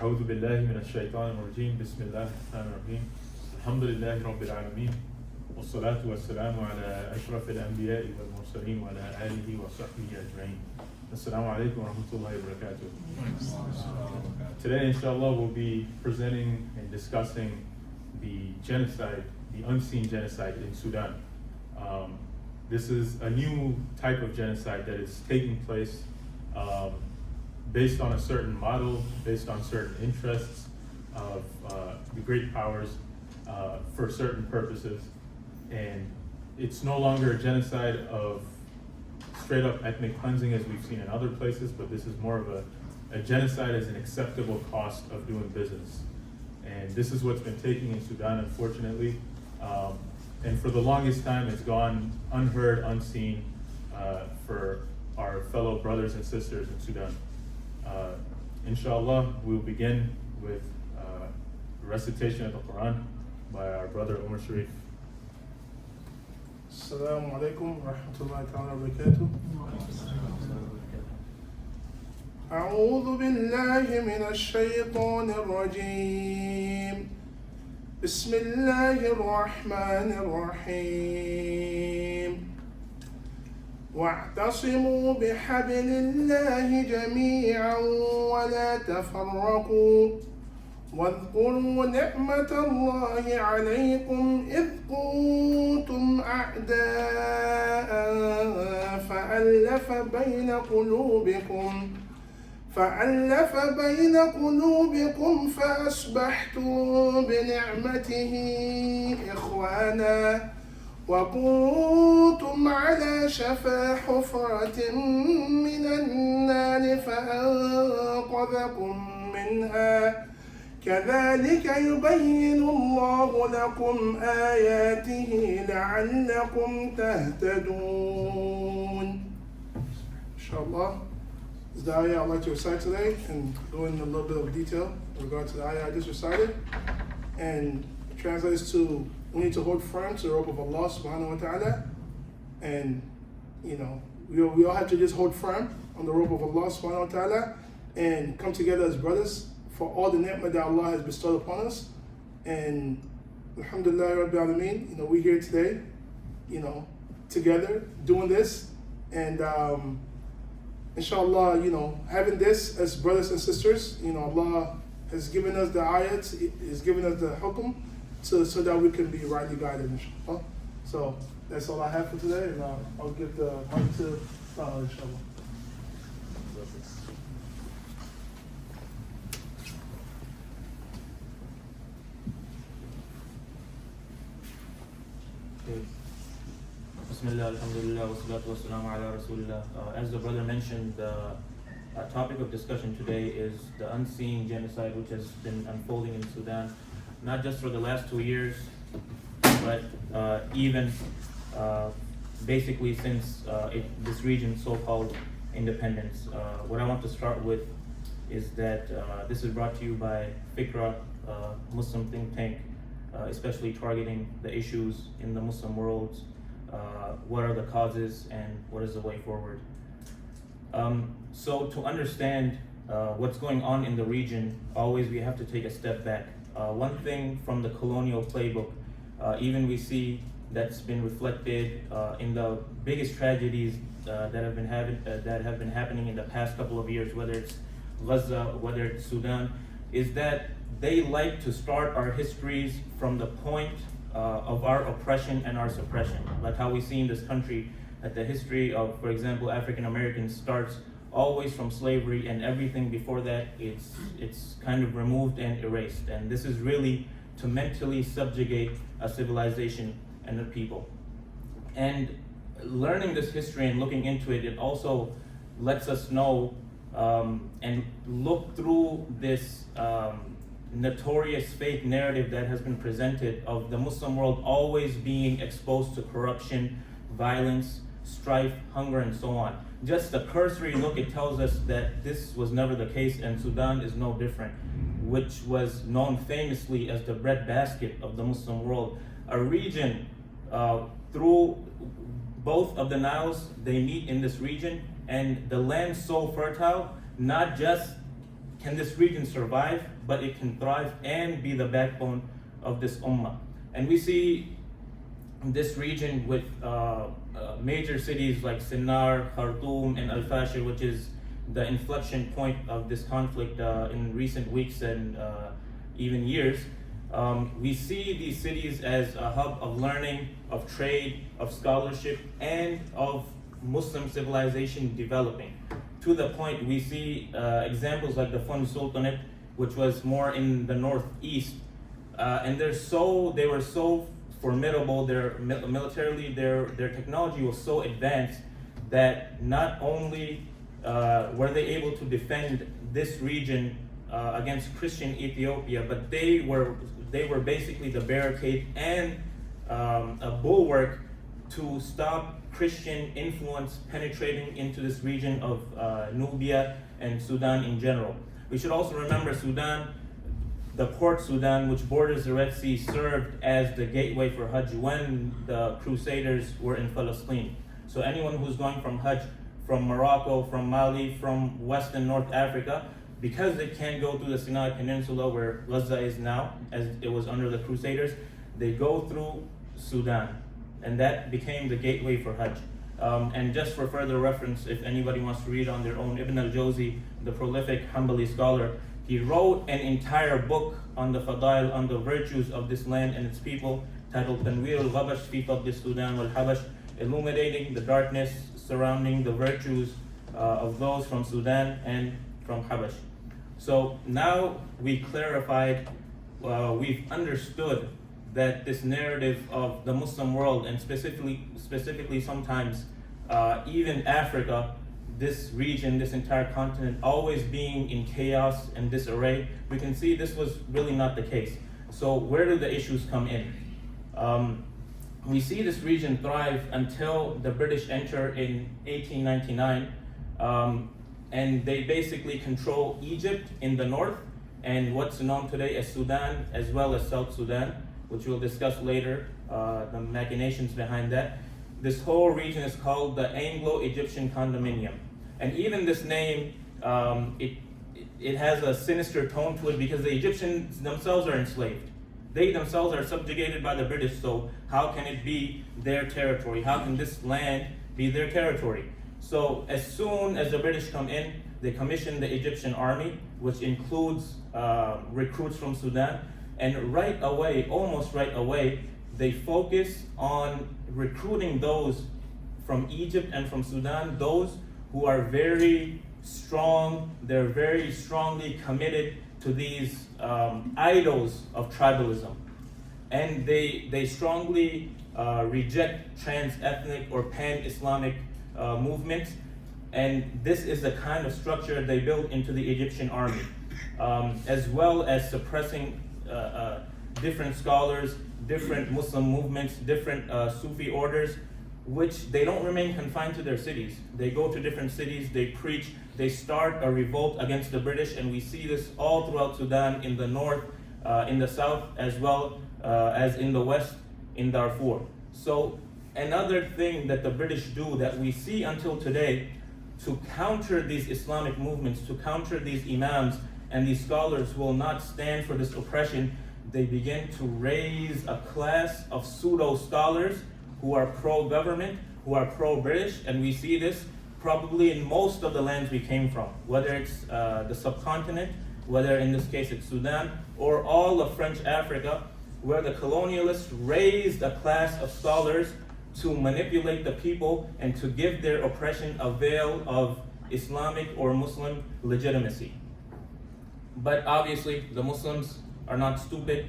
أعوذ بالله من الشيطان الرجيم بسم الله الرحمن الرحيم الحمد لله رب العالمين والصلاة والسلام على أشرف الأنبياء والمرسلين وعلى آله وصحبه أجمعين. Assalamu alaikum wa rahmatullahi wa barakatuh. Today, inshallah, we'll be presenting and discussing the genocide, the unseen genocide in Sudan. This is a new type of genocide that is taking place based on a certain model, based on certain interests of the great powers for certain purposes. And it's no longer a genocide of straight up ethnic cleansing as we've seen in other places, but this is more of a genocide as an acceptable cost of doing business. And this is what's been taking in Sudan, unfortunately. And for the longest time, it's gone unheard, unseen for our fellow brothers and sisters in Sudan. Inshallah, we'll begin with the recitation of the Quran by our brother Umar Sharif. Assalamu alaikum wa rahmatullahi wa barakatuh. أعوذ بالله من الشيطان الرجيم. بسم الله الرحمن الرحيم. واعتصموا بحبل الله جميعا ولا تفرقوا واذكروا نعمة الله عليكم إذ كنتم أعداء فألف بين قلوبكم فأصبحتم بنعمته إخوانا وكنتم على شفا حفرة من النار فأنقذكم منها كذلك يبين الله لكم آياته لعلكم تهتدون. Inshallah, this is the ayah I'd like to recite today and go into a little bit of detail in regard to the ayah I just recited. And it translates to, we need to hold firm to the rope of Allah subhanahu wa ta'ala. And, you know, we all have to just hold firm on the rope of Allah subhanahu wa ta'ala and come together as brothers for all the ni'mah that Allah has bestowed upon us. And alhamdulillah rabbil alameen, you know, we're here today, you know, together doing this. And inshallah, you know, having this as brothers and sisters, you know, Allah has given us the ayat, has given us the hukum so that we can be rightly guided, inshallah. So that's all I have for today, and I'll give the mic to Taha, inshallah. Bismillah, alhamdulillah, wassalatu wassalamu ala rasulillah. As the brother mentioned, the topic of discussion today is the unseen genocide which has been unfolding in Sudan, not just for the last 2 years, but even basically since this region's so-called independence. What I want to start with is that this is brought to you by Fikra, Muslim think tank, especially targeting the issues in the Muslim world. What are the causes and what is the way forward? So to understand what's going on in the region, always we have to take a step back. One thing from the colonial playbook, even we see that's been reflected in the biggest tragedies that have been happening in the past couple of years, whether it's Gaza, whether it's Sudan, is that they like to start our histories from the point of our oppression and our suppression. Like how we see in this country that the history of, for example, African Americans starts always from slavery, and everything before that it's kind of removed and erased. And this is really to mentally subjugate a civilization and the people. And learning this history and looking into it, it also lets us know and look through this notorious fake narrative that has been presented of the Muslim world always being exposed to corruption, violence, strife, hunger, and so on. Just a cursory look, it tells us that this was never the case, and Sudan is no different, which was known famously as the breadbasket of the Muslim world. A region through both of the Niles, they meet in this region, and the land so fertile, not just can this region survive, but it can thrive and be the backbone of this ummah. And we see this region with major cities like Sinnar, Khartoum, and Al-Fashir, which is the inflection point of this conflict in recent weeks and even years. We see these cities as a hub of learning, of trade, of scholarship, and of Muslim civilization developing. To the point, we see examples like the Fun Sultanate, which was more in the northeast, and they were so formidable. Militarily, their technology was so advanced that not only were they able to defend this region against Christian Ethiopia, but they were basically the barricade and a bulwark to stop Christian influence penetrating into this region of Nubia and Sudan in general. We should also remember Sudan, the Port Sudan, which borders the Red Sea, served as the gateway for Hajj when the Crusaders were in Palestine. So anyone who's going from Hajj from Morocco, from Mali, from West and North Africa, because they can't go through the Sinai Peninsula where Gaza is now, as it was under the Crusaders, they go through Sudan. And that became the gateway for Hajj. And just for further reference, if anybody wants to read on their own, Ibn al-Jawzi, the prolific Hanbali scholar, he wrote an entire book on the fadail, on the virtues of this land and its people, titled Tanwir al-Ghabash fi Fadl Sudan wal-Habash, illuminating the darkness surrounding the virtues of those from Sudan and from Habash. So now we clarified, we've understood that this narrative of the Muslim world, and specifically sometimes even Africa, this region, this entire continent, always being in chaos and disarray, we can see this was really not the case. So where do the issues come in? We see this region thrive until the British enter in 1899, and they basically control Egypt in the north and what's known today as Sudan, as well as South Sudan, which we'll discuss later, the machinations behind that. This whole region is called the Anglo-Egyptian Condominium. And even this name, it has a sinister tone to it because the Egyptians themselves are enslaved. They themselves are subjugated by the British, so how can it be their territory? How can this land be their territory? So as soon as the British come in, they commission the Egyptian army, which includes recruits from Sudan. And right away, almost right away, they focus on recruiting those from Egypt and from Sudan, those who are very strong, they're very strongly committed to these idols of tribalism. And they strongly reject trans-ethnic or pan-Islamic movements. And this is the kind of structure they built into the Egyptian army, as well as suppressing different scholars, different Muslim movements, different Sufi orders, which they don't remain confined to their cities. They go to different cities, they preach, they start a revolt against the British, and we see this all throughout Sudan, in the north, in the south, as well as in the west, in Darfur. So another thing that the British do that we see until today to counter these Islamic movements, to counter these imams and these scholars who will not stand for this oppression, they begin to raise a class of pseudo-scholars who are pro-government, who are pro-British, and we see this probably in most of the lands we came from, whether it's the subcontinent, whether in this case it's Sudan, or all of French Africa, where the colonialists raised a class of scholars to manipulate the people and to give their oppression a veil of Islamic or Muslim legitimacy. But obviously, the Muslims are not stupid.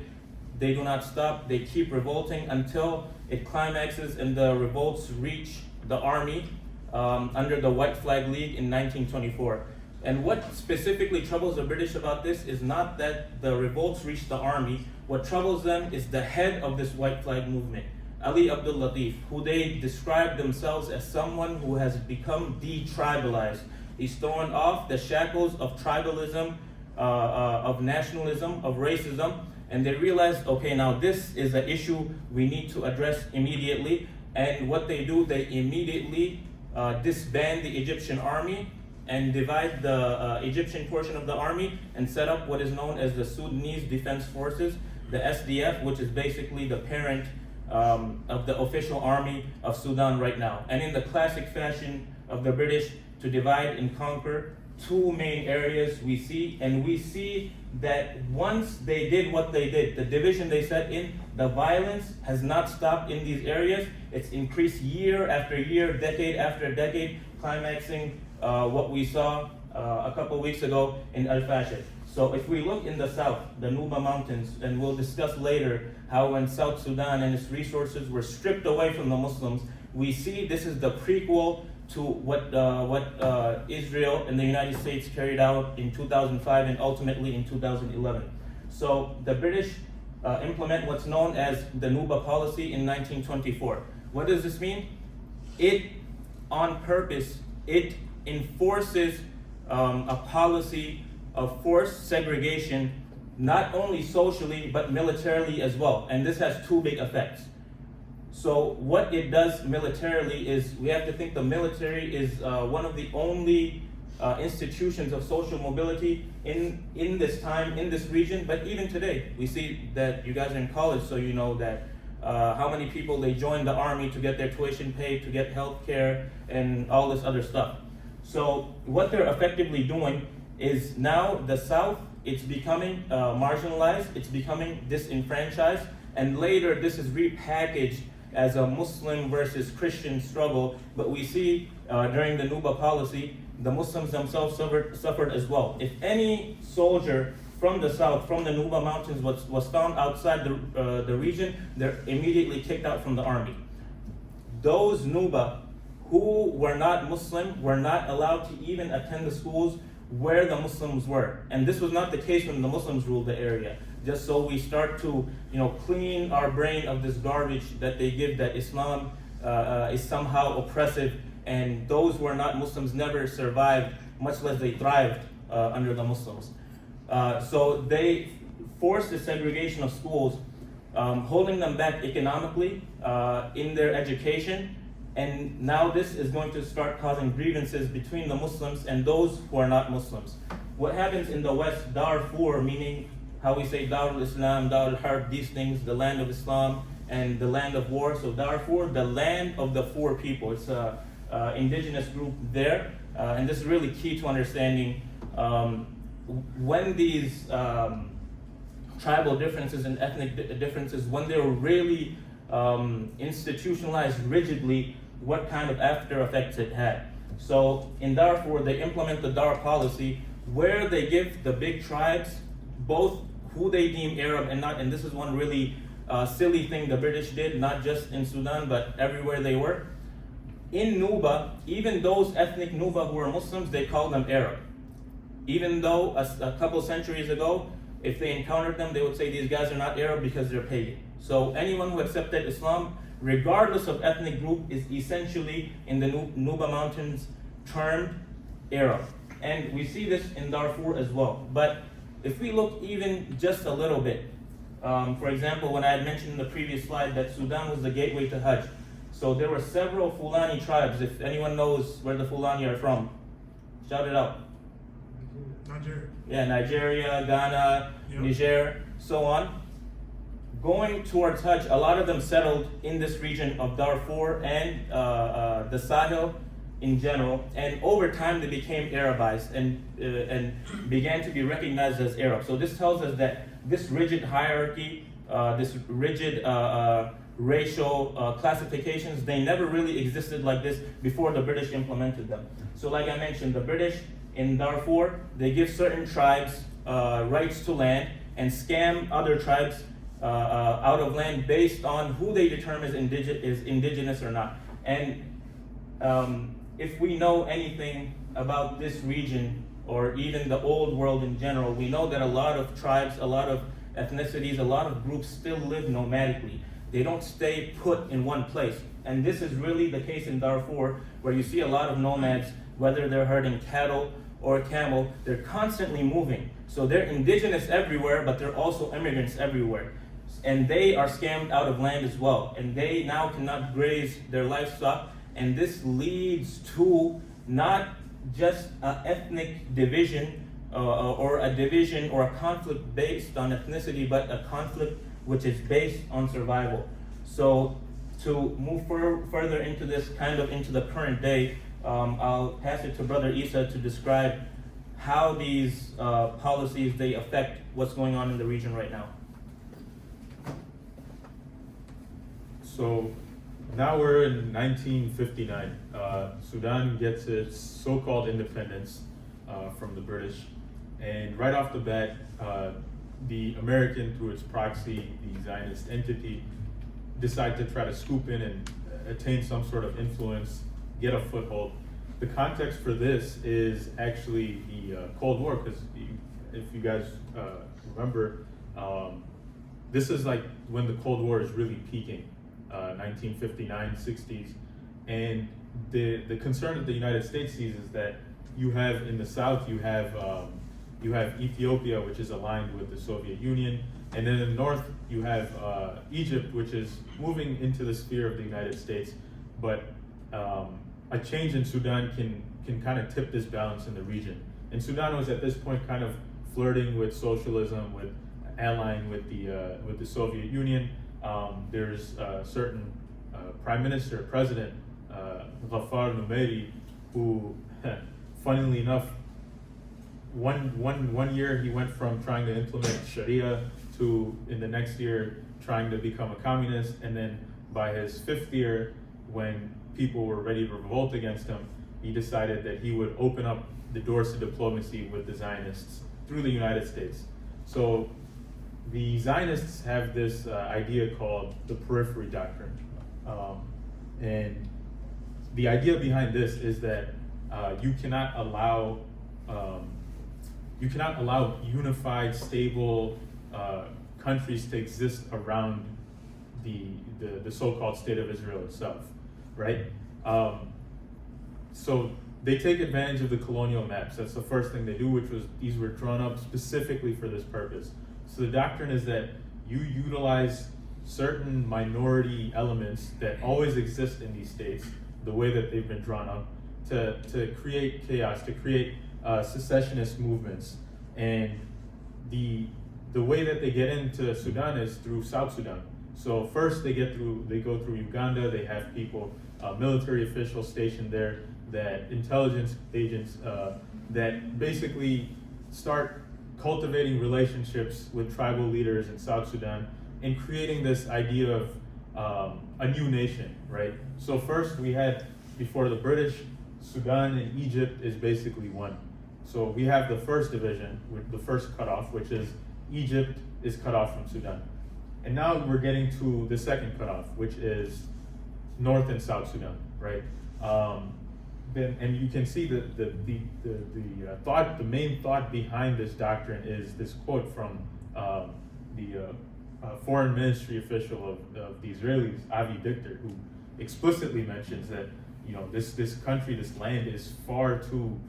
They do not stop. They keep revolting until it climaxes and the revolts reach the army under the White Flag League in 1924. And what specifically troubles the British about this is not that the revolts reach the army. What troubles them is the head of this White Flag movement, Ali Abdul Latif, who they describe themselves as someone who has become detribalized. He's thrown off the shackles of tribalism, of nationalism, of racism, and they realized, okay, now this is an issue we need to address immediately. And what they do, they immediately disband the Egyptian army and divide the Egyptian portion of the army and set up what is known as the Sudanese Defense Forces, the SDF, which is basically the parent of the official army of Sudan right now. And in the classic fashion of the British to divide and conquer, two main areas we see that once they did what they did, the division they set in, the violence has not stopped in these areas. It's increased year after year, decade after decade, climaxing what we saw a couple weeks ago in Al-Fashir. So if we look in the south, the Nuba Mountains, and we'll discuss later how when South Sudan and its resources were stripped away from the Muslims, we see this is the prequel to what Israel and the United States carried out in 2005 and ultimately in 2011. So the British implement what's known as the Nuba policy in 1924. What does this mean? It, on purpose, it enforces a policy of forced segregation, not only socially but militarily as well. And this has two big effects. So what it does militarily is, we have to think the military is one of the only institutions of social mobility in this time, in this region, but even today. We see that you guys are in college, so you know that how many people they join the army to get their tuition paid, to get health care, and all this other stuff. So what they're effectively doing is now the South, it's becoming marginalized, it's becoming disenfranchised, and later this is repackaged as a Muslim versus Christian struggle. But we see during the Nuba policy, the Muslims themselves suffered as well. If any soldier from the south, from the Nuba Mountains was found outside the region, they're immediately kicked out from the army. Those Nuba who were not Muslim were not allowed to even attend the schools where the Muslims were. And this was not the case when the Muslims ruled the area. Just so we start to clean our brain of this garbage that they give, that Islam is somehow oppressive, and those who are not Muslims never survived, much less they thrived under the Muslims. So they forced the segregation of schools, holding them back economically in their education. And now this is going to start causing grievances between the Muslims and those who are not Muslims. What happens in the West, Darfur, meaning how we say Dar al-Islam, Dar al-Harb, these things, the land of Islam and the land of war. So Darfur, the land of the four people. It's an indigenous group there. And this is really key to understanding when these tribal differences and ethnic differences, when they were really institutionalized rigidly, what kind of after effects it had. So in Darfur, they implement the Dar policy, where they give the big tribes both who they deem Arab and not, and this is one really silly thing the British did, not just in Sudan, but everywhere they were. In Nuba, even those ethnic Nuba who were Muslims, they called them Arab. Even though a couple centuries ago, if they encountered them, they would say these guys are not Arab because they're pagan. So anyone who accepted Islam, regardless of ethnic group, is essentially in the Nuba Mountains termed Arab. And we see this in Darfur as well. But if we look even just a little bit, for example, when I had mentioned in the previous slide that Sudan was the gateway to Hajj. So there were several Fulani tribes. If anyone knows where the Fulani are from, shout it out. Nigeria. Yeah, Nigeria, Ghana, Yep. Niger, so on. Going towards Hajj, a lot of them settled in this region of Darfur and the Sahel in general, and over time they became Arabized and began to be recognized as Arab. So this tells us that this rigid hierarchy, this rigid racial classifications, they never really existed like this before the British implemented them. So like I mentioned, the British in Darfur, they give certain tribes rights to land and scam other tribes out of land based on who they determine is indigenous or not. And if we know anything about this region, or even the old world in general, we know that a lot of tribes, a lot of ethnicities, a lot of groups still live nomadically. They don't stay put in one place. And this is really the case in Darfur, where you see a lot of nomads, whether they're herding cattle or camel, they're constantly moving. So they're indigenous everywhere, but they're also immigrants everywhere. And they are scammed out of land as well. And they now cannot graze their livestock. And this leads to not just an ethnic division or a division or a conflict based on ethnicity, but a conflict which is based on survival. So to move further into this, kind of into the current day, I'll pass it to Brother Esa to describe how these policies, they affect what's going on in the region right now. So now we're in 1959. Sudan gets its so-called independence from the British. And right off the bat, the American, through its proxy, the Zionist entity, decide to try to scoop in and attain some sort of influence, get a foothold. The context for this is actually the Cold War, because if you guys remember, this is like when the Cold War is really peaking, 1959, 60s. And the concern that the United States sees is that you have in the South, you have Ethiopia, which is aligned with the Soviet Union. And then in the north, you have Egypt, which is moving into the sphere of the United States. But a change in Sudan can kind of tip this balance in the region. And Sudan was at this point kind of flirting with socialism, with allying with the Soviet Union. There's a certain president, Ghaffar Numeri, who, funnily enough, one year he went from trying to implement Sharia to, in the next year, trying to become a communist. And then by his 5th year, when people were ready to revolt against him, he decided that he would open up the doors to diplomacy with the Zionists through the United States. So the Zionists have this idea called the periphery doctrine. And the idea behind this is that you cannot allow unified, stable countries to exist around the so-called state of Israel itself, right? So they take advantage of the colonial maps. That's the first thing they do, these were drawn up specifically for this purpose. So the doctrine is that you utilize certain minority elements that always exist in these states, the way that they've been drawn up, to create chaos, to create secessionist movements. And the way that they get into Sudan is through South Sudan. So first they go through Uganda. They have people, military officials stationed there, that intelligence agents that basically start cultivating relationships with tribal leaders in South Sudan and creating this idea of a new nation, right? So first we had, before the British, Sudan and Egypt is basically one. So we have the first division, with the first cutoff, which is Egypt is cut off from Sudan. And now we're getting to the second cutoff, which is North and South Sudan, right? And you can see the main thought behind this doctrine is this quote from the foreign ministry official of the Israelis, Avi Dichter, who explicitly mentions that this country, this land is far too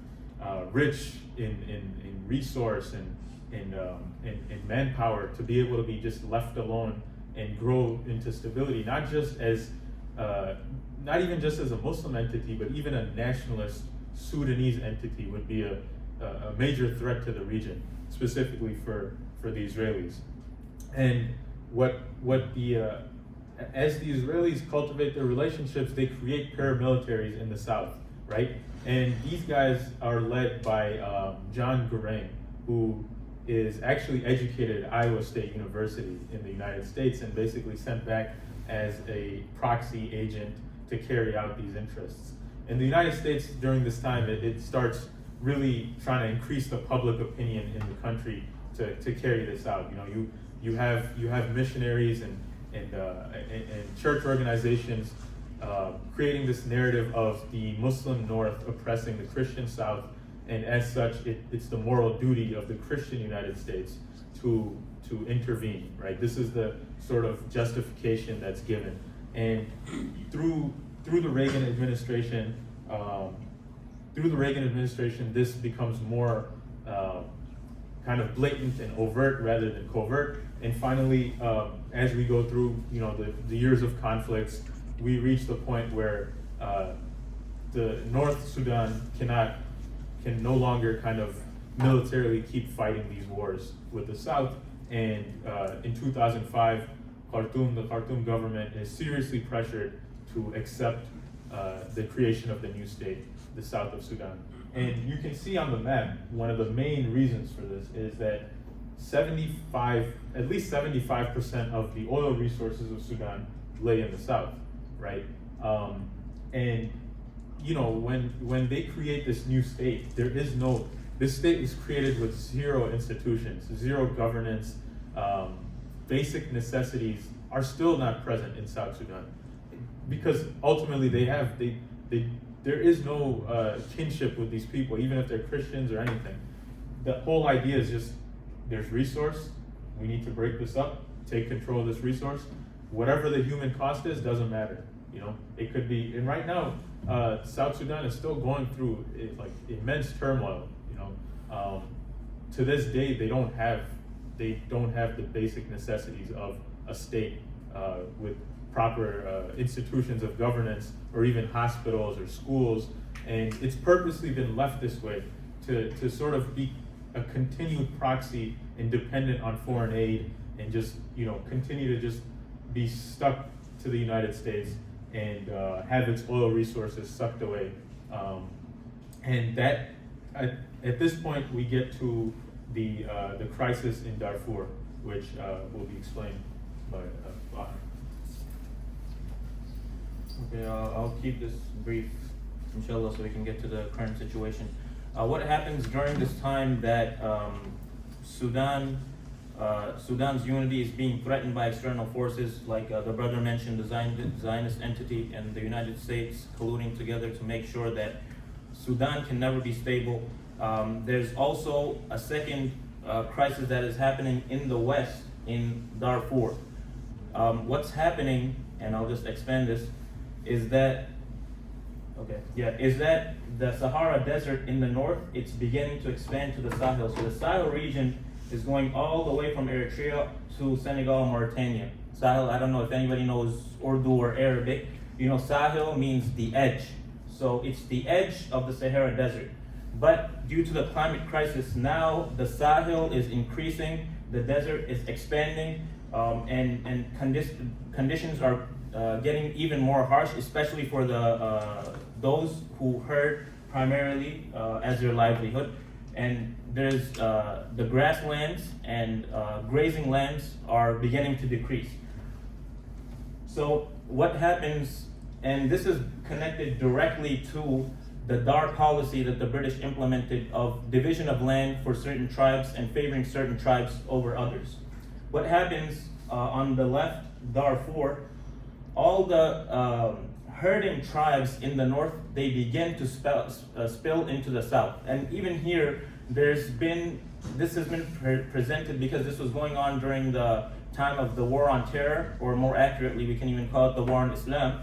rich in resource and manpower to be able to be just left alone and grow into stability, not even just as a Muslim entity, but even a nationalist Sudanese entity would be a major threat to the region, specifically for the Israelis. And as the Israelis cultivate their relationships, they create paramilitaries in the south, right? And these guys are led by John Garang, who is actually educated at Iowa State University in the United States and basically sent back as a proxy agent to carry out these interests. In the United States during this time, it starts really trying to increase the public opinion in the country to carry this out. You have missionaries and church organizations creating this narrative of the Muslim North oppressing the Christian South, and as such, it's the moral duty of the Christian United States to intervene, right? This is the sort of justification that's given, and through the Reagan administration, this becomes more kind of blatant and overt rather than covert. And finally, as we go through, the years of conflicts, we reach the point where the North Sudan cannot can no longer kind of militarily keep fighting these wars with the South. And in 2005, the Khartoum government is seriously pressured to accept the creation of the new state, the South of Sudan. And you can see on the map, one of the main reasons for this is that at least 75% of the oil resources of Sudan lay in the South, right? And you know, when they create this new state, this state was created with zero institutions, zero governance. Basic necessities are still not present in South Sudan, because ultimately there is no kinship with these people, even if they're Christians or anything. The whole idea is just, there's resource, we need to break this up, take control of this resource. Whatever the human cost is, doesn't matter. You know, it could be, and right now, South Sudan is still going through like immense turmoil. You know, to this day, they don't have the basic necessities of a state with proper institutions of governance, or even hospitals or schools. And it's purposely been left this way to sort of be a continued proxy and dependent on foreign aid, and just, you know, continue to just be stuck to the United States and have its oil resources sucked away. And that, at this point, we get to the crisis in Darfur, which will be explained by Taha. Okay, I'll keep this brief, inshallah, so we can get to the current situation. What happens during this time that Sudan's unity is being threatened by external forces, like the brother mentioned, the Zionist entity and the United States colluding together to make sure that Sudan can never be stable. There's also a second crisis that is happening in the west, in Darfur. What's happening, and I'll just expand this, is that the Sahara Desert in the north, it's beginning to expand to the Sahel. So the Sahel region is going all the way from Eritrea to Senegal and Mauritania. Sahel, I don't know if anybody knows Urdu or Arabic. You know, Sahel means the edge. So it's the edge of the Sahara Desert. But due to the climate crisis, now the Sahel is increasing, the desert is expanding, and conditions are getting even more harsh, especially for those who herd primarily as their livelihood. And there's the grasslands and grazing lands are beginning to decrease. So what happens, and this is connected directly to the Dar policy that the British implemented of division of land for certain tribes and favoring certain tribes over others. What happens on the left, Darfur, all the herding tribes in the north, they begin to spill into the south. And even here, this has been presented because this was going on during the time of the War on Terror, or more accurately, we can even call it the War on Islam.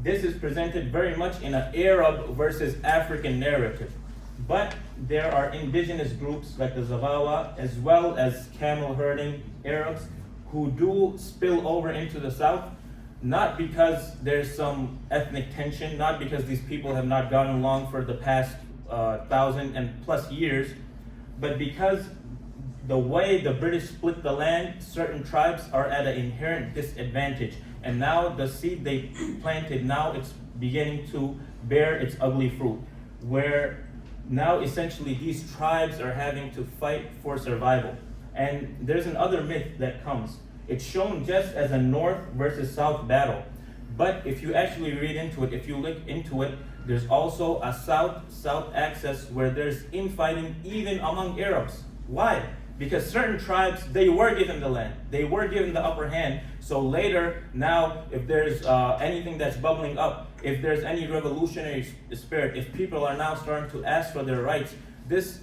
This is presented very much in an Arab versus African narrative. But there are indigenous groups like the Zaghawa, as well as camel herding Arabs, who do spill over into the south, not because there's some ethnic tension, not because these people have not gotten along for the past 1,000+ years, but because the way the British split the land, certain tribes are at an inherent disadvantage. And now the seed they planted, now it's beginning to bear its ugly fruit, where now essentially these tribes are having to fight for survival. And there's another myth that comes. It's shown just as a north versus south battle. But if you actually read into it, if you look into it, there's also a south-south axis where there's infighting even among Arabs. Why? Because certain tribes, they were given the land. They were given the upper hand. So later, now, if there's anything that's bubbling up, if there's any revolutionary spirit, if people are now starting to ask for their rights, this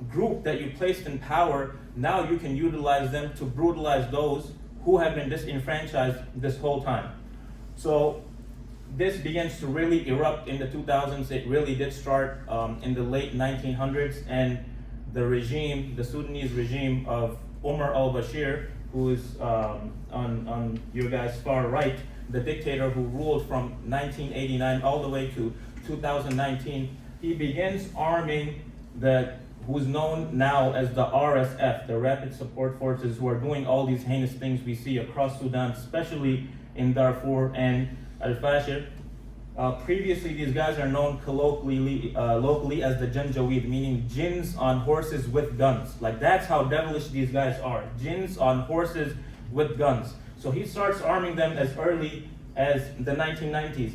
group that you placed in power, now you can utilize them to brutalize those who have been disenfranchised this whole time. So this begins to really erupt in the 2000s. It really did start in the late 1900s, and the regime, the Sudanese regime of Omar al-Bashir, who is on your guys' far right, the dictator who ruled from 1989 all the way to 2019, he begins arming who's known now as the RSF, the Rapid Support Forces, who are doing all these heinous things we see across Sudan, especially in Darfur and Al-Fashir. Previously, these guys are known colloquially, locally as the Janjaweed, meaning jinns on horses with guns. Like, that's how devilish these guys are. Jinns on horses with guns. So he starts arming them as early as the 1990s.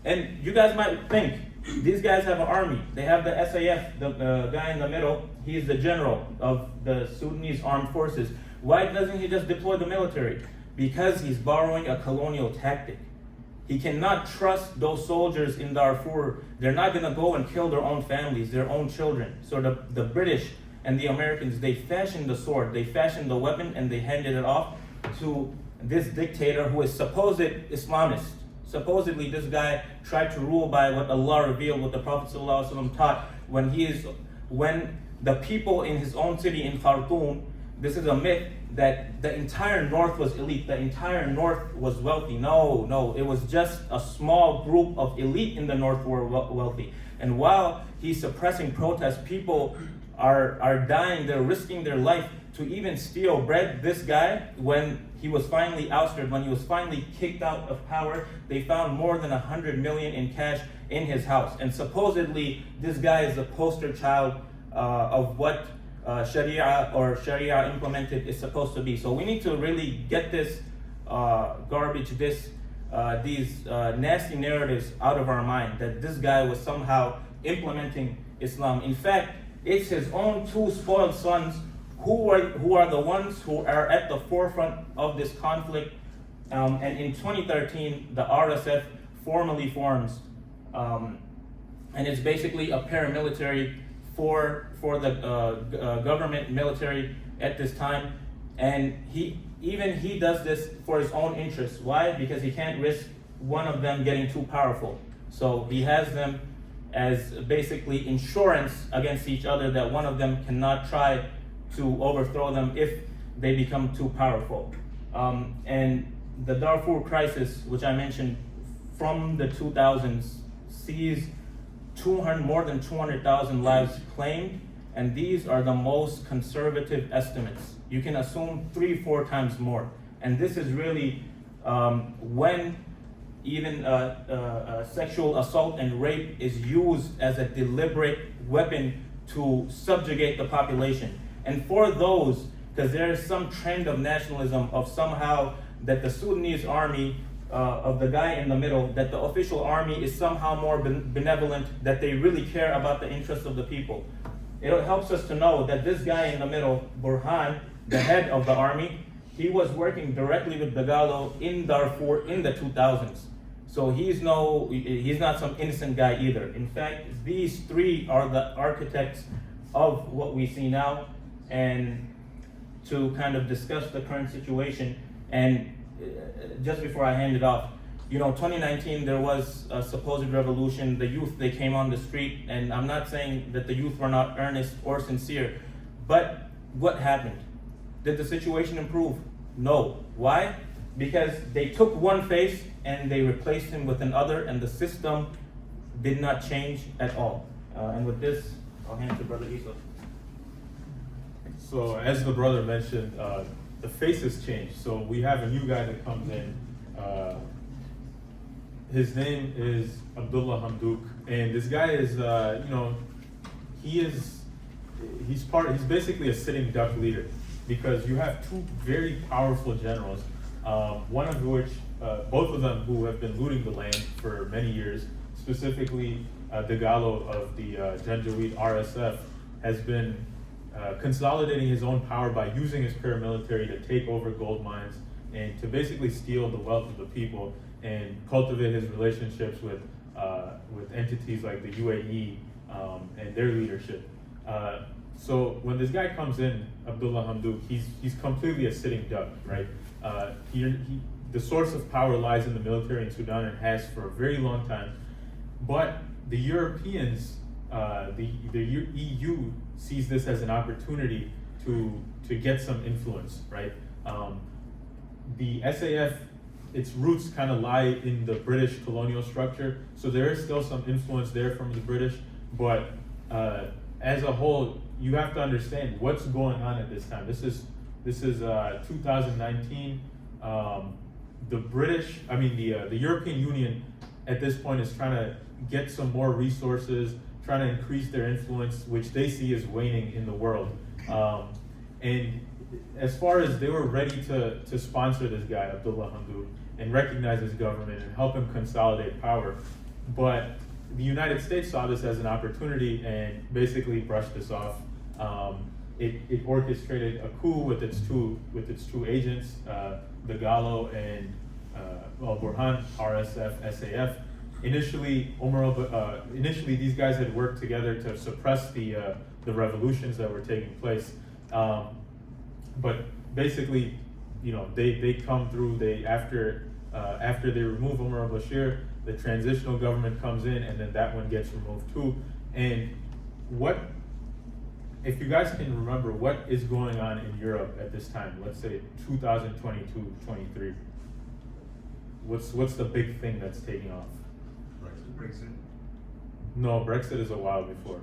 And you guys might think, these guys have an army. They have the SAF, the guy in the middle. He's the general of the Sudanese armed forces. Why doesn't he just deploy the military? Because he's borrowing a colonial tactic. He cannot trust those soldiers in Darfur. They're not going to go and kill their own families, their own children. So the British and the Americans, they fashioned the sword, they fashioned the weapon, and they handed it off to this dictator who is supposed Islamist. Supposedly, this guy tried to rule by what Allah revealed, what the Prophet ﷺ taught, when the people in his own city in Khartoum, this is a myth that the entire north was elite, the entire north was wealthy. No, it was just a small group of elite in the north who were wealthy. And while he's suppressing protests, people are dying, they're risking their life to even steal bread. This guy, when he was finally ousted, when he was finally kicked out of power, they found more than 100 million in cash in his house. And supposedly, this guy is a poster child of what Sharia implemented is supposed to be. So we need to really get this garbage, these nasty narratives out of our mind, that this guy was somehow implementing Islam. In fact, it's his own two spoiled sons who are the ones who are at the forefront of this conflict. And in 2013, the RSF formally forms, and it's basically a paramilitary for the government military at this time. And he does this for his own interests. Why? Because he can't risk one of them getting too powerful. So he has them as basically insurance against each other, that one of them cannot try to overthrow them if they become too powerful. And the Darfur crisis, which I mentioned, from the 2000s, sees more than 200,000 lives claimed, and these are the most conservative estimates. You can assume 3-4 times more. And this is really when even sexual assault and rape is used as a deliberate weapon to subjugate the population. And for those, because there is some trend of nationalism of somehow that the Sudanese army, of the guy in the middle, that the official army is somehow more benevolent, that they really care about the interests of the people. It helps us to know that this guy in the middle, Burhan, the head of the army, he was working directly with Dagalo in Darfur in the 2000s. So he's not some innocent guy either. In fact, these three are the architects of what we see now. And to kind of discuss the current situation, and just before I hand it off, 2019, there was a supposed revolution. The youth, they came on the street, and I'm not saying that the youth were not earnest or sincere, but what happened? Did the situation improve? No. Why? Because they took one face and they replaced him with another, and the system did not change at all. And with this, I'll hand it to Brother Esa. So as the brother mentioned, the faces changed. So we have a new guy that comes in. His name is Abdullah Hamdouk, and this guy is, he's basically a sitting duck leader, because you have two very powerful generals, one of which, both of them who have been looting the land for many years, specifically Dagalo of the Janjaweed RSF, has been consolidating his own power by using his paramilitary to take over gold mines and to basically steal the wealth of the people and cultivate his relationships with entities like the UAE and their leadership. So when this guy comes in, Abdullah Hamdouk, he's completely a sitting duck, right? The source of power lies in the military in Sudan and has for a very long time. But the Europeans, the EU sees this as an opportunity to get some influence, right? The SAF, its roots kind of lie in the British colonial structure, so there is still some influence there from the British, But as a whole, you have to understand what's going on at this time. This is 2019. The European Union at this point is trying to get some more resources, trying to increase their influence, which they see as waning in the world. And as far as they were ready to sponsor this guy, Abdullah Hamdouk, and recognize his government and help him consolidate power, but the United States saw this as an opportunity and basically brushed this off. It orchestrated a coup with its two agents, Dagalo and Burhan, RSF, SAF. Initially, these guys had worked together to suppress the revolutions that were taking place. But basically, they come through. After they remove Omar al-Bashir, the transitional government comes in, and then that one gets removed too. And if you guys can remember, what is going on in Europe at this time? Let's say 2022, 23. What's the big thing that's taking off? Brexit. No, Brexit is a while before.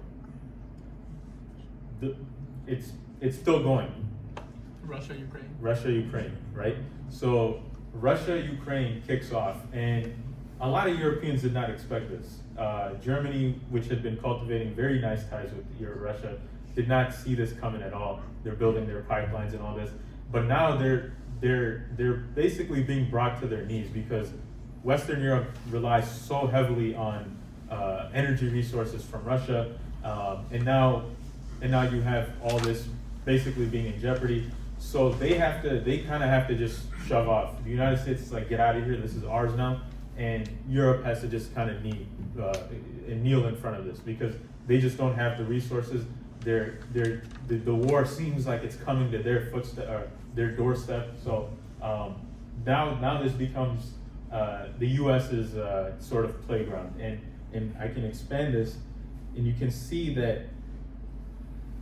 It's still going. Russia, Ukraine, right? So Russia, Ukraine kicks off, and a lot of Europeans did not expect this. Germany, which had been cultivating very nice ties with Russia, did not see this coming at all. They're building their pipelines and all this, but now they're basically being brought to their knees because Western Europe relies so heavily on energy resources from Russia, and now you have all this basically being in jeopardy. So they kind of have to just shove off. The United States is like, get out of here, this is ours now. And Europe has to just kind of kneel in front of this because they just don't have the resources. The war seems like it's coming to their their doorstep. So now this becomes the U.S.'s sort of playground. And I can expand this, and you can see that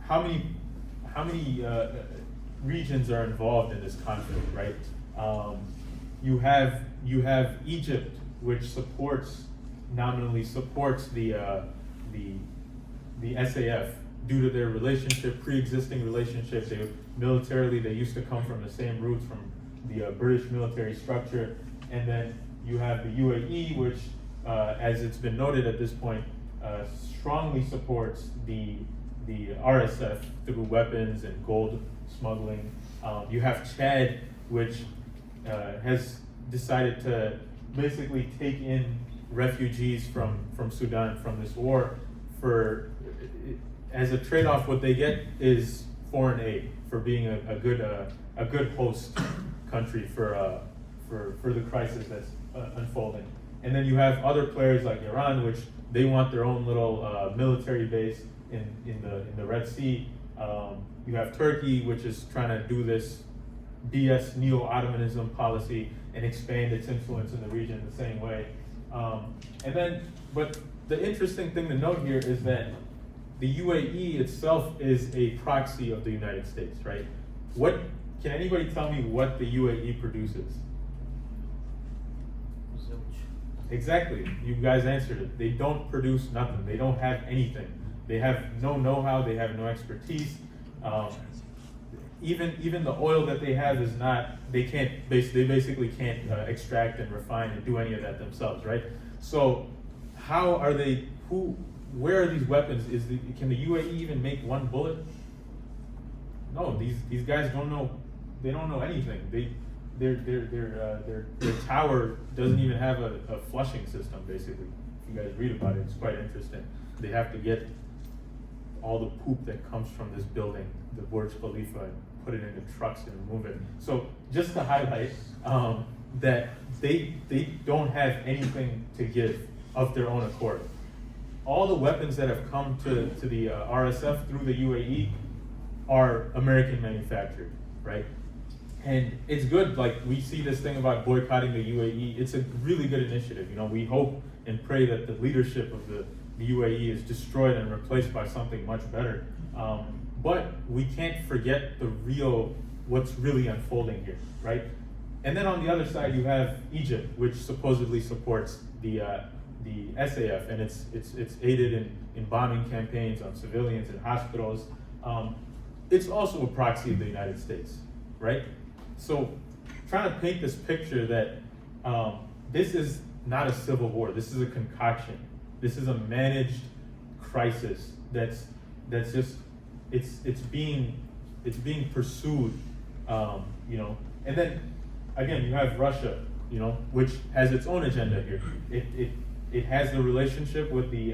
how many regions are involved in this conflict, right? You have Egypt, which nominally supports the SAF due to their pre-existing relationship. They used to come from the same roots from the British military structure. And then you have the UAE, which, as it's been noted at this point, strongly supports the RSF through weapons and gold smuggling. You have Chad, which has decided to basically take in refugees from Sudan from this war. As a trade-off, what they get is foreign aid for being a good host country for the crisis that's unfolding. And then you have other players like Iran, which they want their own little military base in the Red Sea. You have Turkey, which is trying to do this BS neo-Ottomanism policy and expand its influence in the region the same way. But the interesting thing to note here is that the UAE itself is a proxy of the United States, right? Can anybody tell me what the UAE produces? Exactly, you guys answered it. They don't produce nothing. They don't have anything. They have no know-how. They have no expertise. Even the oil that they have is not. They basically can't extract and refine and do any of that themselves, right? So how are they? Where are these weapons? Can the UAE even make one bullet? No, these guys don't know. They don't know anything. Their tower doesn't even have a flushing system. Basically, if you guys read about it, it's quite interesting. They have to get all the poop that comes from this building, the Burj Khalifa, and put it into trucks and remove it. So just to highlight that they don't have anything to give of their own accord. All the weapons that have come to the RSF through the UAE are American manufactured, right? And it's good, like we see this thing about boycotting the UAE. It's a really good initiative. We hope and pray that the leadership of the UAE is destroyed and replaced by something much better. But we can't forget what's really unfolding here, right? And then on the other side, you have Egypt, which supposedly supports the the SAF, and it's aided in bombing campaigns on civilians in hospitals. It's also a proxy of the United States, right? So trying to paint this picture that this is not a civil war, this is a concoction. This is a managed crisis that's just it's being pursued, you know. And then again, you have Russia, you know, which has its own agenda here. It has the relationship with the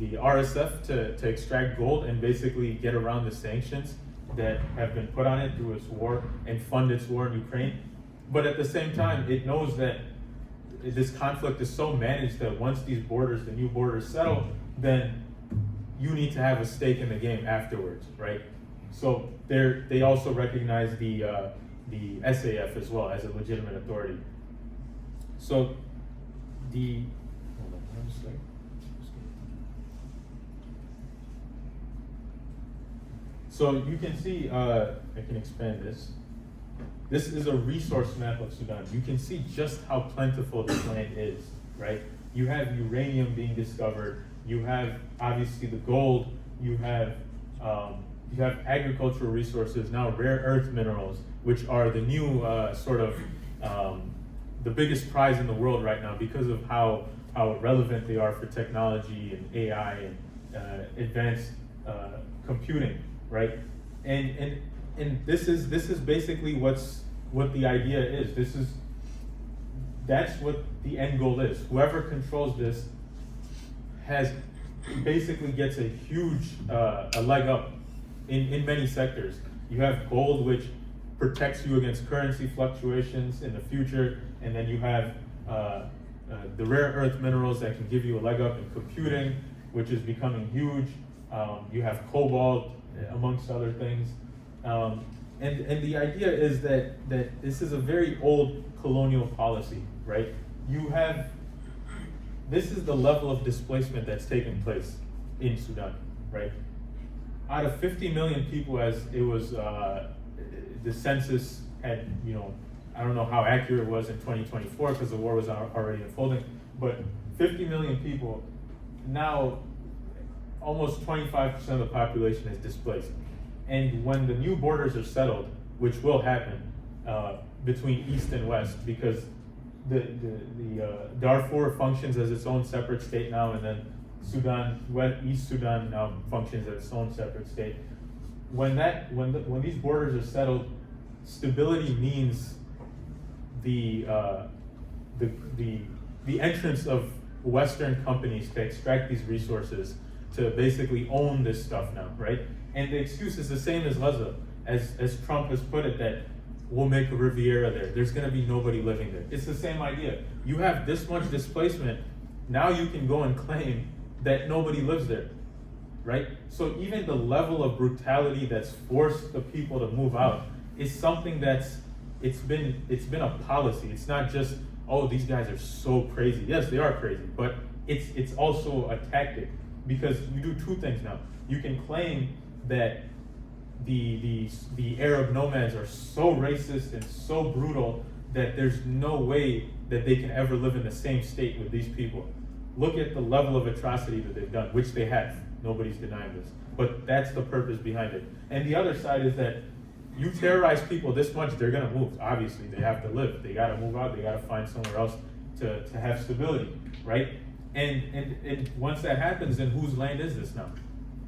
RSF to extract gold and basically get around the sanctions that have been put on it through its war and fund its war in Ukraine. But at the same time, it knows that this conflict is so managed that once these borders, the new borders settle, then you need to have a stake in the game afterwards, right? So they also recognize the SAF as well as a legitimate authority. So hold on one second. So you can see, I can expand this. This is a resource map of Sudan. You can see just how plentiful this land is, right? You have uranium being discovered. You have obviously the gold. You have agricultural resources, now rare earth minerals, which are the new the biggest prize in the world right now because of how relevant they are for technology and AI and advanced computing, right? And this is basically what the idea is. That's what the end goal is. Whoever controls this basically gets a huge a leg up in many sectors. You have gold, which protects you against currency fluctuations in the future, and then you have the rare earth minerals that can give you a leg up in computing, which is becoming huge. You have cobalt, amongst other things. And the idea is that this is a very old colonial policy, right? This is the level of displacement that's taken place in Sudan, right? Out of 50 million people, as it was, the census had, you know, I don't know how accurate it was in 2024 because the war was already unfolding, but 50 million people, now almost 25% of the population is displaced. And when the new borders are settled, which will happen between East and West, because the Darfur functions as its own separate state now, and then East Sudan now functions as its own separate state. When these borders are settled, stability means the entrance of Western companies to extract these resources, to basically own this stuff now, right? And the excuse is the same as Gaza, as Trump has put it, that we'll make a Riviera there. There's gonna be nobody living there. It's the same idea. You have this much displacement, now you can go and claim that nobody lives there, right? So even the level of brutality that's forced the people to move out is something it's been a policy. It's not just, oh, these guys are so crazy. Yes, they are crazy, but it's also a tactic, because you do two things now. You can claim that the Arab nomads are so racist and so brutal that there's no way that they can ever live in the same state with these people. Look at the level of atrocity that they've done, which they have. Nobody's denying this. But that's the purpose behind it. And the other side is that you terrorize people this much, they're gonna move. Obviously, they have to live. They gotta move out, they gotta find somewhere else to have stability, right? And once that happens, then whose land is this now?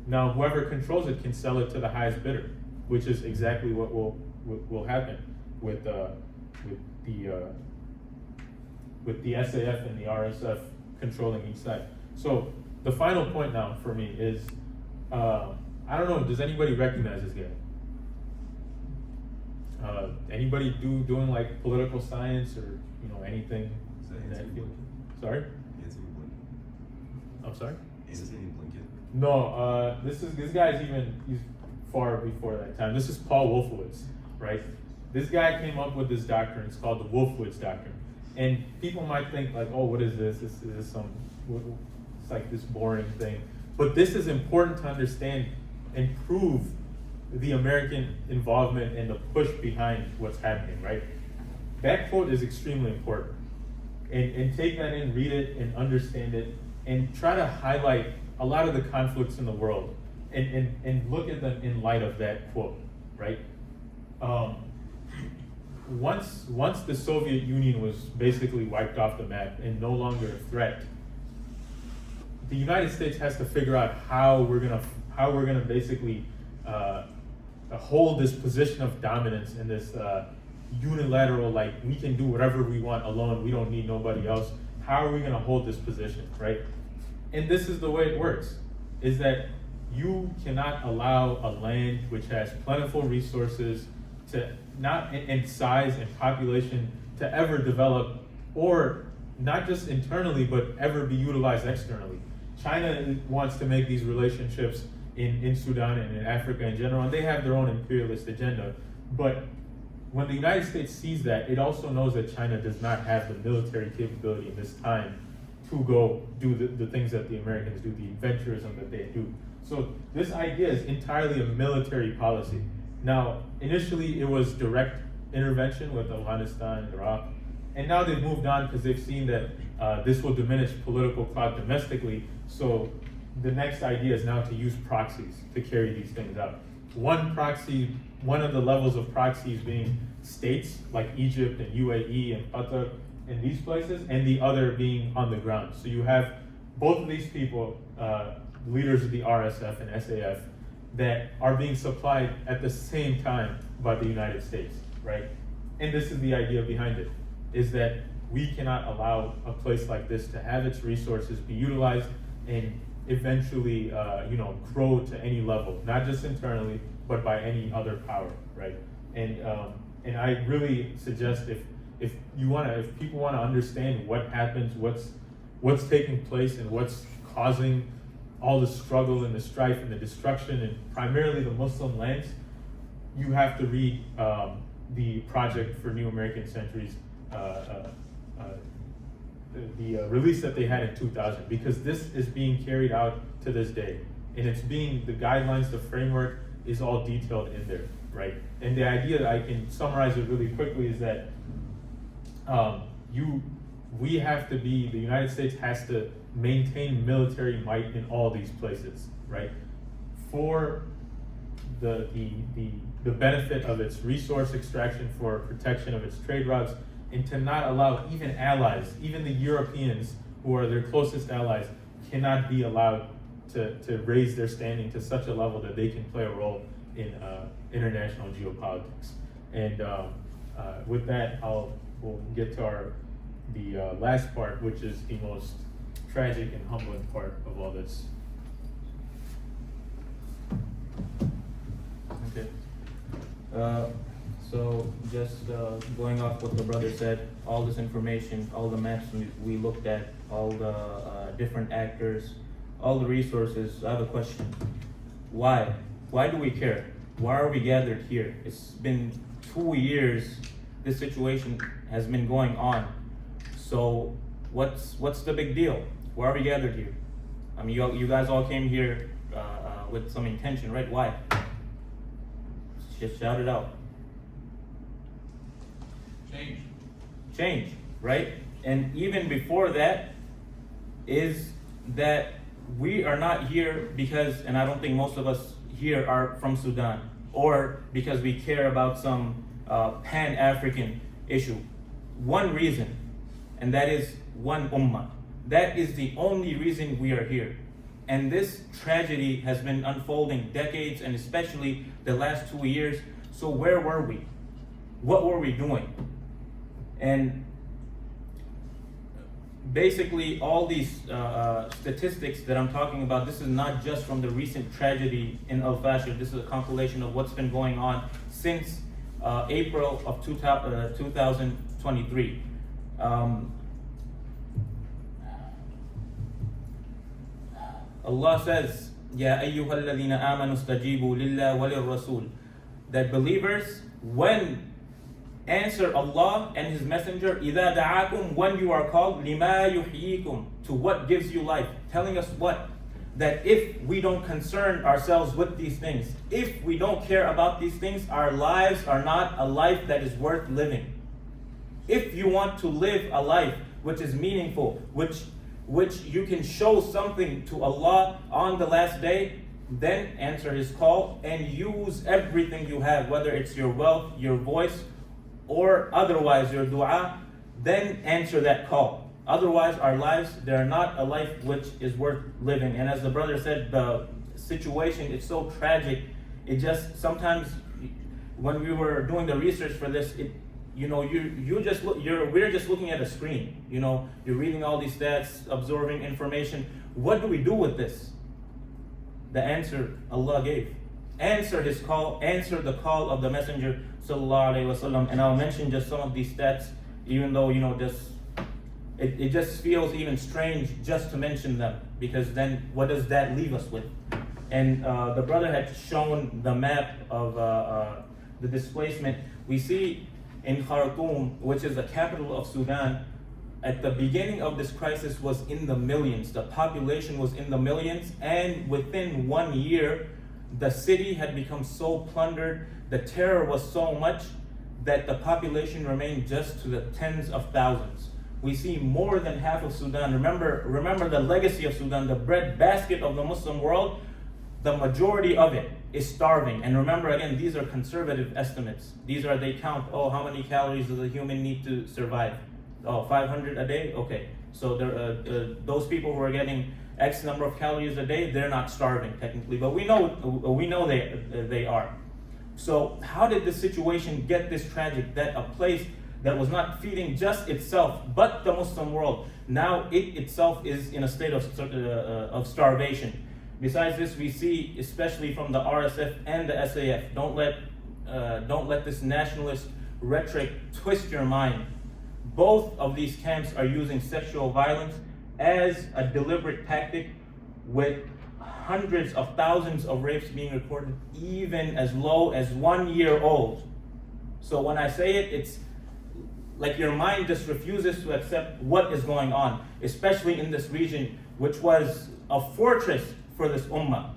Now, whoever controls it can sell it to the highest bidder, which is exactly what will happen with the SAF and the RSF controlling each side. So the final point now for me is, I don't know, does anybody recognize this guy? Anybody doing like political science or anything in that field? Sorry? I'm sorry? No, this guy's he's far before that time. This is Paul Wolfowitz, right? This guy came up with this doctrine. It's called the Wolfowitz doctrine. And people might think like, oh, what is this? Is this it's like this boring thing. But this is important to understand and prove the American involvement and the push behind what's happening, right? That quote is extremely important. and take that in, read it, and understand it, and try to highlight a lot of the conflicts in the world, and look at them in light of that quote, right? Once the Soviet Union was basically wiped off the map and no longer a threat, the United States has to figure out how we're gonna basically hold this position of dominance and this unilateral, like, we can do whatever we want alone, we don't need nobody else. How are we gonna hold this position, right? And this is the way it works, is that you cannot allow a land which has plentiful resources to not in size and population to ever develop, or not just internally, but ever be utilized externally. China wants to make these relationships in Sudan and in Africa in general, and they have their own imperialist agenda. But when the United States sees that, it also knows that China does not have the military capability in this time to go do the things that the Americans do, the adventurism that they do. So this idea is entirely a military policy. Now, initially it was direct intervention with Afghanistan and Iraq, and now they've moved on because they've seen that this will diminish political clout domestically. So the next idea is now to use proxies to carry these things out. One of the levels of proxies being states like Egypt and UAE and Qatar and these places, and the other being on the ground. So you have both of these people, leaders of the RSF and SAF, that are being supplied at the same time by the United States, right? And this is the idea behind it, is that we cannot allow a place like this to have its resources be utilized and eventually, grow to any level, not just internally, but by any other power, right? And I really suggest if people want to understand what happens, what's taking place, and what's causing all the struggle and the strife and the destruction, and primarily the Muslim lands, you have to read the Project for New American Centuries, the release that they had in 2000, because this is being carried out to this day, and the guidelines, the framework is all detailed in there, right? And the idea that I can summarize it really quickly is that the United States has to maintain military might in all these places, right? For the benefit of its resource extraction, for protection of its trade routes, and to not allow even allies, even the Europeans who are their closest allies, cannot be allowed to raise their standing to such a level that they can play a role in international geopolitics. And with that, we'll get to the last part, which is the most tragic and humbling part of all this. Okay. So just going off what the brother said, all this information, all the maps we looked at, all the different actors, all the resources, I have a question. Why? Why do we care? Why are we gathered here? It's been 2 years this situation has been going on. So what's the big deal? Why are we gathered here? I mean, you guys all came here with some intention, right? Why? Just shout it out. Change, right? And even before that is that we are not here because, and I don't think most of us here are from Sudan, or because we care about some pan-African issue. One reason, and that is one ummah. That is the only reason we are here. And this tragedy has been unfolding decades, and especially the last 2 years. So where were we? What were we doing? And basically all these statistics that I'm talking about, this is not just from the recent tragedy in Al Fashir. This is a compilation of what's been going on since April of 2023. Allah says, Ya ayyuhal ladhina amanu stajibu lillah walil rasul, that believers, when answer Allah and His Messenger, إِذَا دَعَاكُمْ, when you are called, لِمَا يُحْيِيكُمْ, to what gives you life. Telling us what? That if we don't concern ourselves with these things, if we don't care about these things, our lives are not a life that is worth living. If you want to live a life which is meaningful, which you can show something to Allah on the last day, then answer His call and use everything you have, whether it's your wealth, your voice, or otherwise your dua, then answer that call. Otherwise, our lives, they're not a life which is worth living. And as the brother said, the situation is so tragic. It just sometimes, when we were doing the research for this, we're just looking at a screen. You're reading all these stats, absorbing information. What do we do with this? The answer Allah gave. Answer His call. Answer the call of the Messenger sallallahu alaihi wasallam. And I'll mention just some of these stats, even though it just feels even strange just to mention them, because then what does that leave us with? And the brother had shown the map of the displacement. We see in Khartoum, which is the capital of Sudan, at the beginning of this crisis was in the millions. The population was in the millions, and within 1 year, the city had become so plundered, the terror was so much that the population remained just to the tens of thousands. We see more than half of Sudan. Remember the legacy of Sudan, the bread basket of the Muslim world. The majority of it is starving. And remember, again, these are conservative estimates. They count, how many calories does a human need to survive? 500 a day? Okay. So those people who are getting X number of calories a day, they're not starving technically, but we know they are. So how did the situation get this tragic, that a place that was not feeding just itself, but the Muslim world, now it itself is in a state of starvation? Besides this, we see, especially from the RSF and the SAF, don't let this nationalist rhetoric twist your mind. Both of these camps are using sexual violence as a deliberate tactic, with hundreds of thousands of rapes being recorded, even as low as 1 year old. So when I say it, it's like your mind just refuses to accept what is going on, especially in this region, which was a fortress for this ummah.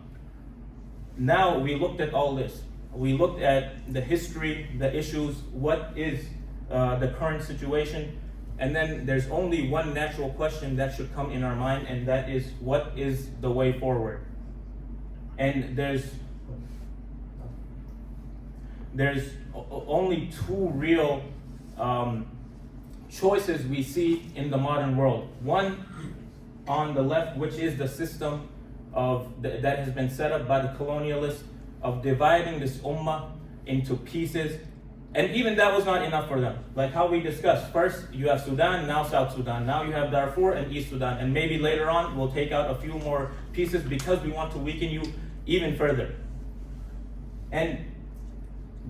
Now we looked at all this. We looked at the history, the issues, what is the current situation, and then there's only one natural question that should come in our mind, and that is, what is the way forward? And there's only two real choices we see in the modern world. One on the left, which is the system that has been set up by the colonialists of dividing this ummah into pieces. And even that was not enough for them. Like how we discussed, first you have Sudan, now South Sudan, now you have Darfur and East Sudan, and maybe later on we'll take out a few more pieces because we want to weaken you even further. And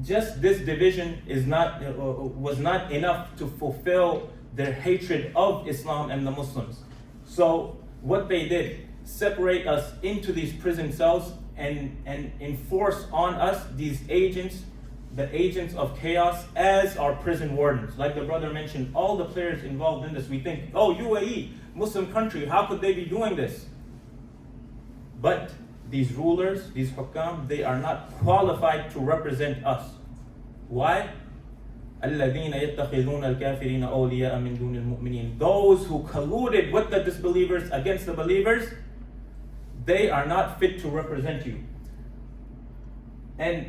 just this division was not enough to fulfill their hatred of Islam and the Muslims. So what they did, separate us into these prison cells and enforce on us these agents, the agents of chaos, as our prison wardens. Like the brother mentioned, all the players involved in this, we think, UAE, Muslim country, how could they be doing this? But these rulers, these hukam, they are not qualified to represent us. Why? الَّذِينَ يَتَّخِذُونَ الْكَافِرِينَ أَوْلِيَاءَ مِن دُونِ الْمُؤْمِنِينَ. Those who colluded with the disbelievers against the believers, they are not fit to represent you. And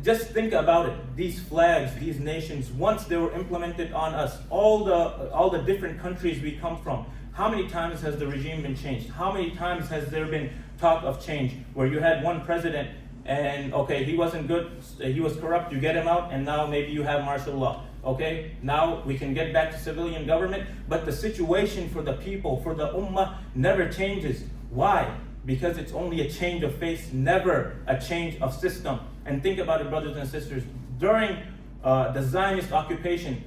just think about it. These flags, these nations, once they were implemented on us, all the different countries we come from, how many times has the regime been changed? How many times has there been talk of change, where you had one president and okay, he wasn't good, he was corrupt, you get him out, and now maybe you have martial law. Okay, now we can get back to civilian government, but the situation for the people, for the ummah, never changes. Why? Because it's only a change of face, never a change of system. And think about it, brothers and sisters. During the Zionist occupation,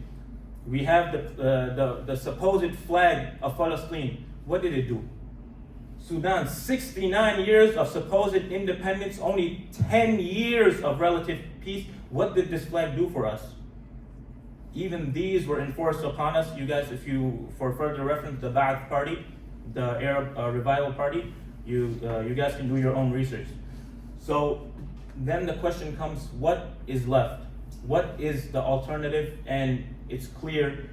we have the supposed flag of Palestine. What did it do? Sudan, 69 years of supposed independence, only 10 years of relative peace. What did this flag do for us? Even these were enforced upon us. You guys, for further reference, the Ba'ath Party, the Arab Revival Party, you guys can do your own research. So then the question comes, what is left? What is the alternative? And it's clear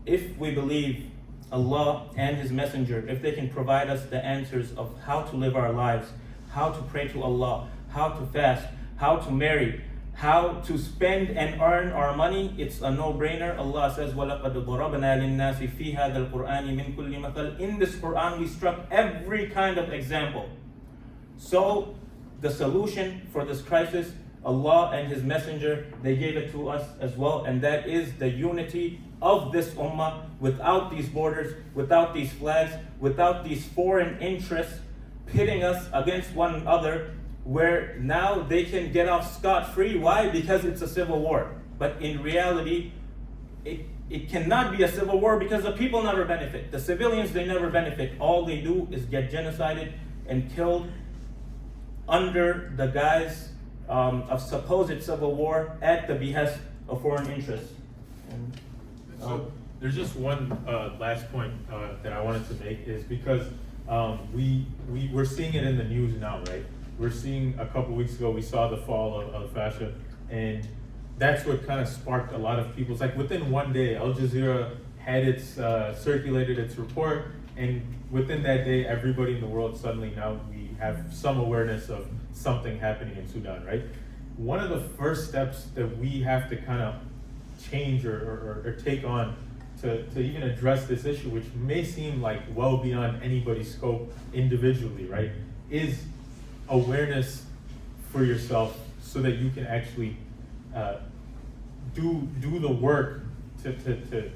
if we believe Allah and His Messenger, if they can provide us the answers of how to live our lives, how to pray to Allah, how to fast, how to marry, how to spend and earn our money, it's a no-brainer. Allah says, وَلَقَدْ ضَرَبْنَا لِلنَّاسِ فِي هَذَا الْقُرْآنِ مِنْ كُلِّ مَثَلٍ. In this Quran, we struck every kind of example. So, the solution for this crisis, Allah and His Messenger, they gave it to us as well, and that is the unity of this ummah without these borders, without these flags, without these foreign interests pitting us against one another, where now they can get off scot-free. Why? Because it's a civil war. But in reality, it cannot be a civil war because the people never benefit. The civilians, they never benefit. All they do is get genocided and killed under the guise of supposed civil war at the behest of foreign interests. So there's just one last point that I wanted to make is because we're seeing it in the news now, right? We're seeing a couple weeks ago, we saw the fall of al-Fasha, and that's what kind of sparked a lot of people's, like within one day, Al Jazeera had circulated its report, and within that day, everybody in the world suddenly now we have some awareness of something happening in Sudan, right? One of the first steps that we have to kind of change or take on to even address this issue, which may seem like well beyond anybody's scope individually, right, is awareness for yourself so that you can actually do the work to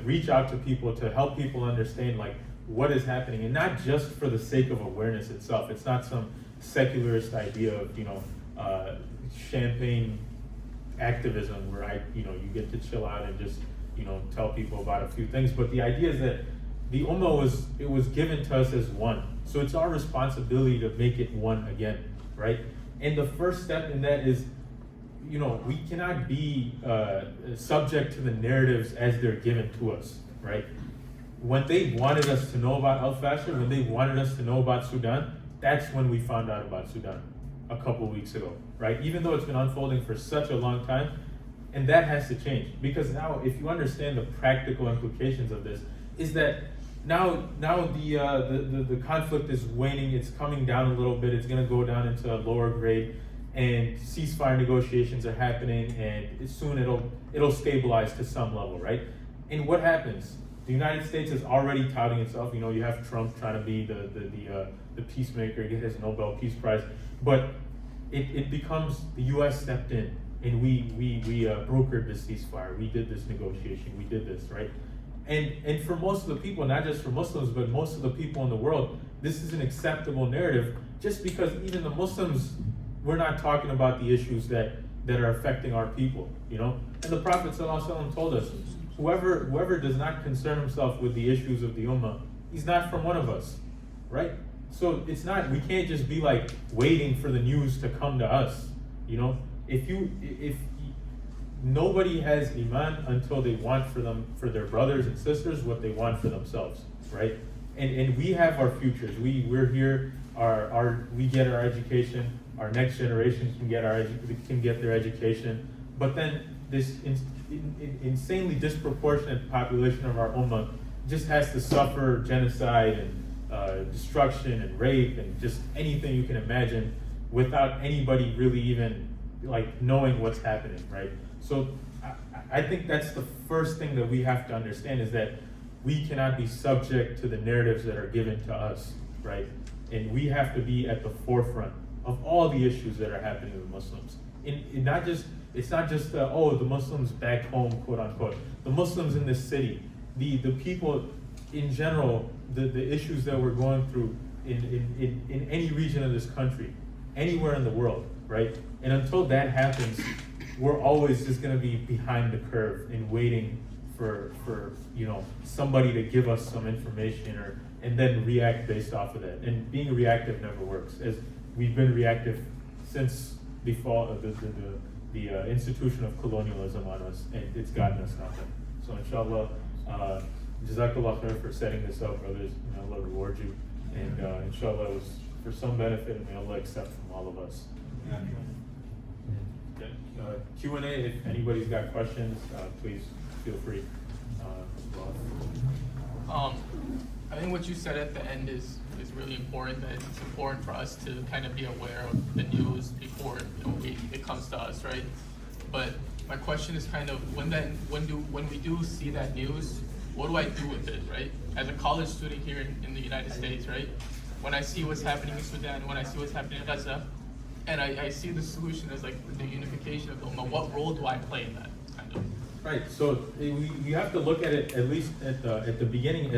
reach out to people, to help people understand like what is happening, and not just for the sake of awareness itself. It's not some secularist idea of champagne activism where you get to chill out and just tell people about a few things. But the idea is that the ummah was given to us as one, so it's our responsibility to make it one again, right? And the first step in that is, we cannot be subject to the narratives as they're given to us, right? When they wanted us to know about al-Fasha, when they wanted us to know about Sudan, that's when we found out about Sudan a couple weeks ago, right? Even though it's been unfolding for such a long time, and that has to change, because now if you understand the practical implications of this, is that now the conflict is waning, it's coming down a little bit, it's going to go down into a lower grade, and ceasefire negotiations are happening, and soon it'll stabilize to some level, right? And what happens? The United States is already touting itself. You have Trump trying to be the peacemaker, get his Nobel Peace Prize, but it becomes the U.S. stepped in, and we brokered this ceasefire. We did this negotiation. We did this, right? And for most of the people, not just for Muslims, but most of the people in the world, this is an acceptable narrative. Just because even the Muslims, we're not talking about the issues that are affecting our people, And the Prophet ﷺ told us, whoever does not concern himself with the issues of the ummah, he's not from one of us, right? So we can't just be like waiting for the news to come to us, If nobody has iman until they want for their brothers and sisters what they want for themselves, right? And we have our futures. We're here. We get our education. Our next generation can get their education. But then this insanely disproportionate population of our ummah just has to suffer genocide and destruction and rape and just anything you can imagine without anybody really even knowing what's happening, right? So I think that's the first thing that we have to understand, is that we cannot be subject to the narratives that are given to us, right? And we have to be at the forefront of all the issues that are happening with Muslims. It's not just the Muslims back home, quote unquote. The Muslims in this city, the people in general, the issues that we're going through in any region of this country, anywhere in the world, right? And until that happens, we're always just going to be behind the curve and waiting for somebody to give us some information and then react based off of that. And being reactive never works, as we've been reactive since the fall of the institution of colonialism on us, and it's gotten us nothing. So inshallah, jazakallah khair for setting this up, brothers. May Allah reward you, and inshallah it was for some benefit, and may Allah accept from all of us. Q&A, if anybody's got questions, please feel free. I think what you said at the end is really important, that it's important for us to kind of be aware of the news before it comes to us, right? But my question is kind of when we do see that news, what do I do with it, right? As a college student here in the United States, right? When I see what's happening in Sudan, when I see what's happening in Gaza, and I see the solution as like the unification of the Ummah, what role do I play in that kind of? Right, so you have to look at it at least at the beginning as